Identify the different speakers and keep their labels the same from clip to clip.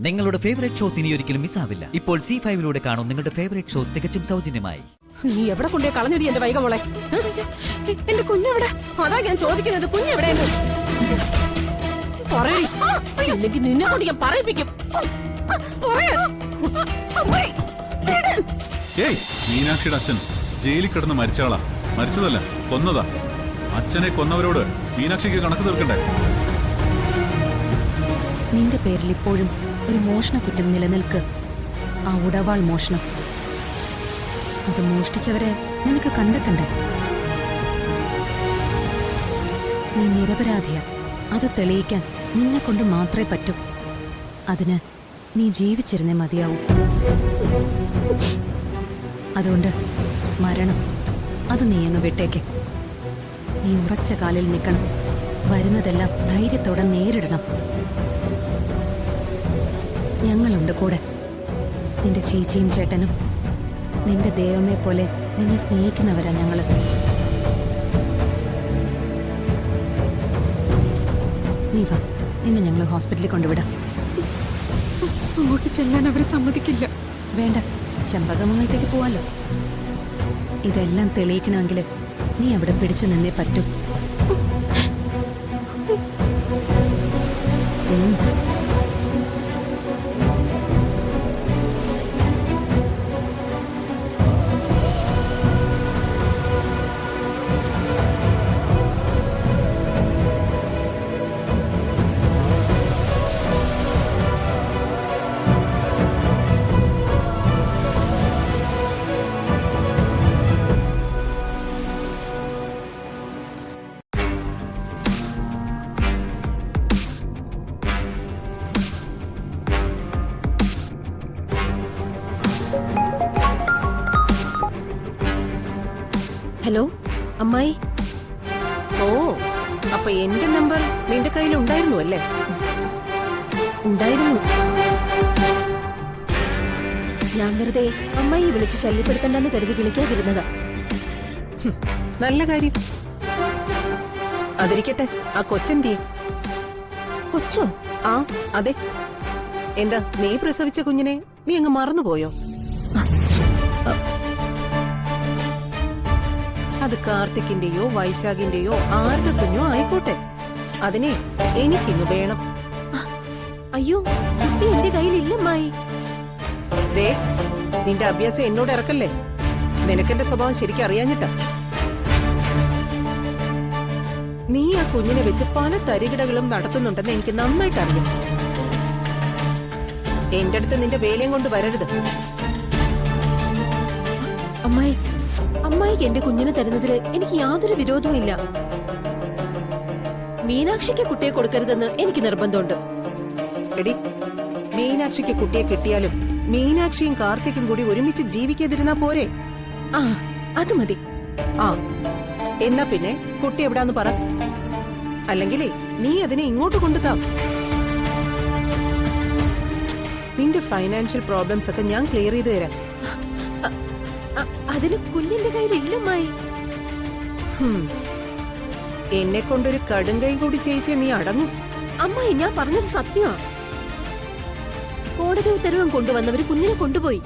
Speaker 1: നിങ്ങളുടെ favourite shows ഇനി ഒരിക്കലും മിസ്സാവില്ല. ഇപ്പോൾ C5 കാണും നിങ്ങളുടെ ഫേവറേറ്റ് ഷോസ് തികച്ചും സൗജന്യമായി.
Speaker 2: നീ എവിടെ കൊണ്ടേ കളഞ്ഞടി എന്റെ വൈക മോളെ? എന്റെ കുഞ്ഞെവിടെ? അതാ ഞാൻ ചോദിക്കുന്നത്, കുഞ്ഞെവിടെയെന്ന് പറയടി. ഇല്ലെങ്കിൽ നിന്നെ കൊണ്ട് ഞാൻ പറയിപ്പിക്കും.
Speaker 3: മീനാക്ഷിയുടെ അച്ഛൻ ജയിലിൽ കിടന്ന് മരിച്ചയാളാ. മരിച്ചതല്ല, കൊന്നതാ. അച്ഛനെ കൊന്നവരോട് മീനാക്ഷിക്ക് കണക്ക് തീർക്കണ്ടേ?
Speaker 4: നിന്റെ പേരിൽ ഇപ്പോഴും ഒരു മോഷണ കുറ്റം നിലനിൽക്ക്. ആ ഉടവാൾ മോഷണം. അത് മോഷ്ടിച്ചവരെ നിനക്ക് കണ്ടെത്തണ്ടേ? നീ നിരപരാധിയാ. അത് തെളിയിക്കാൻ നിന്നെ കൊണ്ട് മാത്രമേ പറ്റൂ. അതിന് നീ ജീവിച്ചിരുന്നേ മതിയാവൂ. അതുകൊണ്ട് മരണം അത് നീ അങ്ങ് വിട്ടേക്ക്. നീ ഉറച്ച കാലിൽ നിൽക്കണം. വരുന്നതെല്ലാം ധൈര്യത്തോടെ നേരിടണം. ഞങ്ങളുണ്ട് കൂടെ. നിന്റെ ചേച്ചിയും ചേട്ടനും നിന്റെ ദൈവമേ പോലെ നിന്നെ സ്നേഹിക്കുന്നവരാ ഞങ്ങള്. നീ വാ, നിന്നെ ഞങ്ങൾ ഹോസ്പിറ്റലിൽ കൊണ്ടുവിടാം.
Speaker 2: അങ്ങോട്ട് ചെല്ലാൻ അവർ സമ്മതിക്കില്ല.
Speaker 4: വേണ്ട, ചെമ്പകമംഗലത്തേക്ക് പോവാലോ. ഇതെല്ലാം തെളിയിക്കണമെങ്കിൽ നീ അവിടെ പിടിച്ചു നിന്നേ പറ്റൂ.
Speaker 2: ഹലോ അമ്മായി.
Speaker 5: ഓ, അപ്പൊ എന്റെ നമ്പർ നിന്റെ കയ്യിൽ ഉണ്ടായിരുന്നു അല്ലേ?
Speaker 2: ഉണ്ടായിരുന്നു. ഞാൻ വെറുതെ അമ്മായി വിളിച്ച് ശല്യപ്പെടുത്തണ്ടെന്ന് കരുതി വിളിക്കാതിരുന്നതാ.
Speaker 5: നല്ല കാര്യം. അതിരിക്കട്ടെ, ആ കൊച്ചെന്തി?
Speaker 2: കൊച്ചോ?
Speaker 5: ആ അതെ. എന്താ, നീ പ്രസവിച്ച കുഞ്ഞിനെ നീ അങ്ങ് മറന്നുപോയോ? അത് കാർത്തിക്കിന്റെയോ വൈശാഖിന്റെയോ ആരുടെ കുഞ്ഞോ ആയിക്കോട്ടെ, അതിനെ എനിക്കിന്ന് വേണം.
Speaker 2: അയ്യോ, കുട്ടി എന്റെ കയ്യിലില്ലമ്മായി.
Speaker 5: ദേ, നിന്റെ അഭ്യാസം എന്നോട് ഇറക്കല്ലേ. നിനക്കെന്റെ സ്വഭാവം ശരിക്കും അറിയാഞ്ഞിട്ടാ. നീ ആ കുഞ്ഞിനെ വെച്ച് പല തരികിടകളും നടത്തുന്നുണ്ടെന്ന് എനിക്ക് നന്നായിട്ട് അറിയാം. എന്റെ അടുത്ത് നിന്റെ വേലയും കൊണ്ട് വരരുത്.
Speaker 2: അമ്മായി, അമ്മായിക്ക് എന്റെ കുഞ്ഞിനെ തരുന്നതിൽ എനിക്ക് യാതൊരു വിരോധവും ഇല്ല. മീനാക്ഷിക്ക് കുട്ടിയെ കൊടുക്കരുതെന്ന് എനിക്ക് നിർബന്ധമുണ്ട്.
Speaker 5: എടി, മീനാക്ഷിക്ക് കുട്ടിയെ കിട്ടിയാലും മീനാക്ഷിയും കാർത്തിക്കും കൂടി ഒരുമിച്ച് ജീവിക്കാതിരുന്നാ പോരെ?
Speaker 2: ആ, അത് മതി.
Speaker 5: ആ, എന്നാ പിന്നെ കുട്ടി എവിടാന്ന് പറ. അല്ലെങ്കിലേ നീ അതിനെ ഇങ്ങോട്ട് കൊണ്ടുതാ. നിന്റെ ഫൈനാൻഷ്യൽ പ്രോബ്ലംസ് ഒക്കെ ഞാൻ ക്ലിയർ ചെയ്ത് തരാം.
Speaker 2: അതിന് കുഞ്ഞിന്റെ കയ്യിലില്ലമ്മായി.
Speaker 5: എന്നെ കൊണ്ടൊരു കടുങ്കൈ കൂടി ചെയ്യിച്ചേ നീ അടങ്ങും.
Speaker 2: അമ്മായി, ഞാൻ പറഞ്ഞത് സത്യമാ. കോടതി ഉത്തരവും കൊണ്ടുവന്നവര് കുഞ്ഞിനെ കൊണ്ടുപോയി.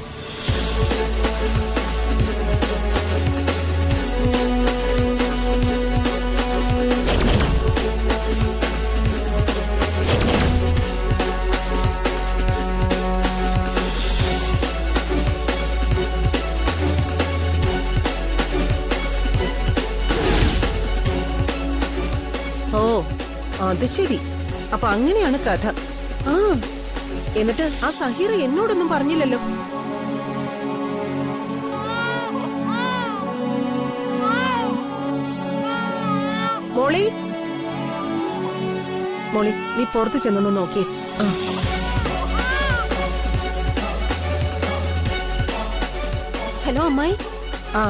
Speaker 5: ഓ, അത് ശരി. അപ്പൊ അങ്ങനെയാണ് കഥ.
Speaker 2: ആ,
Speaker 5: എന്നിട്ട് ആ സഹീറ എന്നോടൊന്നും പറഞ്ഞില്ലല്ലോ. മോളി, മോളി, നീ പുറത്ത് ചെന്നൊന്ന് നോക്കിയേ.
Speaker 2: ഹലോ അമ്മായി.
Speaker 5: ആ,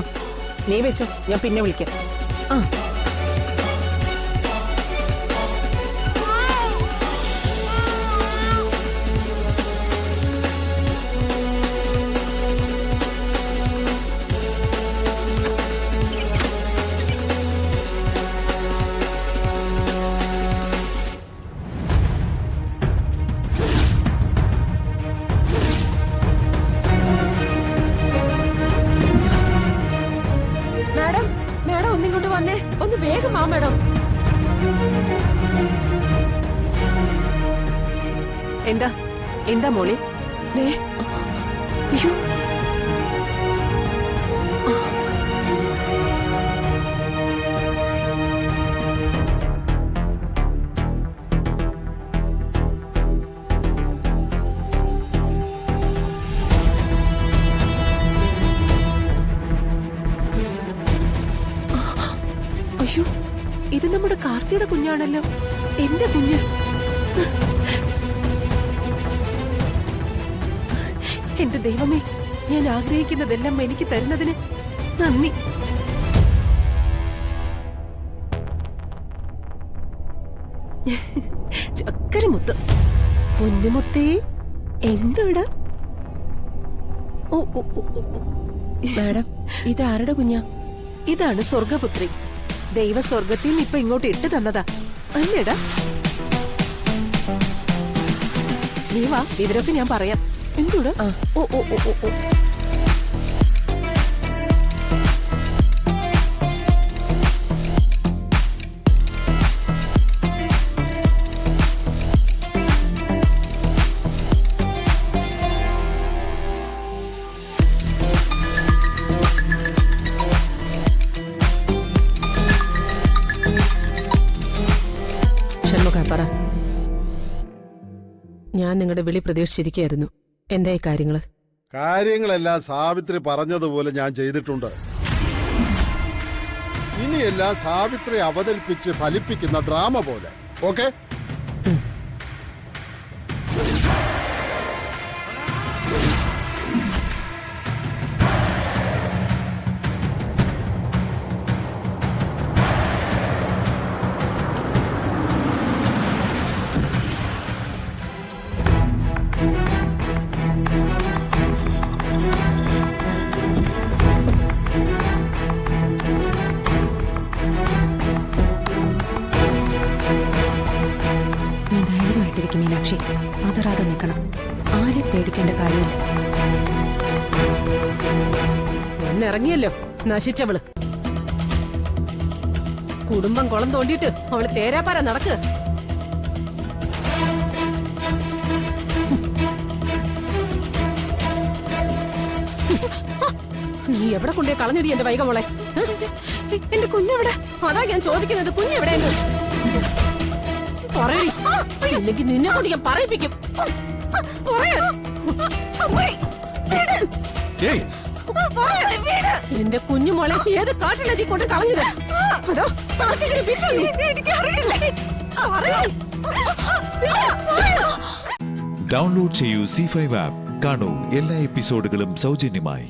Speaker 5: നീ വെച്ചോ, ഞാൻ പിന്നെ വിളിക്കാം.
Speaker 2: ആ,
Speaker 5: എന്താ മോളെ? ദേ, അയ്യോ. അയ്യോ, ഇത് നമ്മുടെ കാർത്തിയുടെ കുഞ്ഞാണല്ലോ. എന്റെ കുഞ്ഞ്. എന്റെ ദൈവമേ, ഞാൻ ആഗ്രഹിക്കുന്നതെല്ലാം എനിക്ക് തരുന്നതിന് നന്ദി. ചക്കരമുത്ത്, പൊന്നുമുത്തേ, എന്താടാ? ഓ ഓ ഓ ഓ. മാഡം, ഇത് ആരുടെ കുഞ്ഞാ? ഇതാണ് സ്വർഗപുത്രി. ദൈവ സ്വർഗത്തിൽ നിന്ന് ഇപ്പൊ ഇങ്ങോട്ട് ഇട്ട് തന്നതാ അല്ലേടാ? നീ വാ, വിവരമൊക്കെ ഞാൻ പറയാം. എന്തൂടാ? ഓ ഓ ഓ ഓ ഓ.
Speaker 2: പറ. ഞാൻ നിങ്ങളുടെ വിളി പ്രതീക്ഷിച്ചിരിക്കുകയായിരുന്നു. എന്തായി കാര്യങ്ങള്?
Speaker 6: കാര്യങ്ങളെല്ലാം സാവിത്രി പറഞ്ഞതുപോലെ ഞാൻ ചെയ്തിട്ടുണ്ട്. ഇനിയെല്ലാം സാവിത്രി അവതരിപ്പിച്ച് ഫലിപ്പിക്കുന്ന ഡ്രാമ പോലെ. ഓക്കെ?
Speaker 4: മീനാക്ഷി, പതറാതെ നിൽക്കണം. ആരെ പേടിക്കേണ്ട കാര്യമില്ല.
Speaker 2: ഒന്നിറങ്ങിയല്ലോ നശിച്ചവള്. കുടുംബം കുളം തോണ്ടിയിട്ട് അവള് തേരാപ്പാര നടക്ക്. നീ എവിടെ കൊണ്ടേ കളഞ്ഞിടി എന്റെ വൈക മോളെ? എന്റെ കുഞ്ഞെവിടെ? അതാ ഞാൻ ചോദിക്കുന്നത്, കുഞ്ഞെവിടെയെന്ന് പറയടി. ഇല്ലെങ്കിൽ നിന്നെ കൊണ്ട് ഞാൻ പറയിപ്പിക്കും. എന്റെ കുഞ്ഞുമോളെ ഏത് കാട്ടിലെത്തി കൊണ്ട് കളഞ്ഞത്? അതോ
Speaker 7: ഡൗൺലോഡ് ചെയ്യൂ C5 ആപ്പ്. കാണൂ എല്ലാ എപ്പിസോഡുകളും സൗജന്യമായി.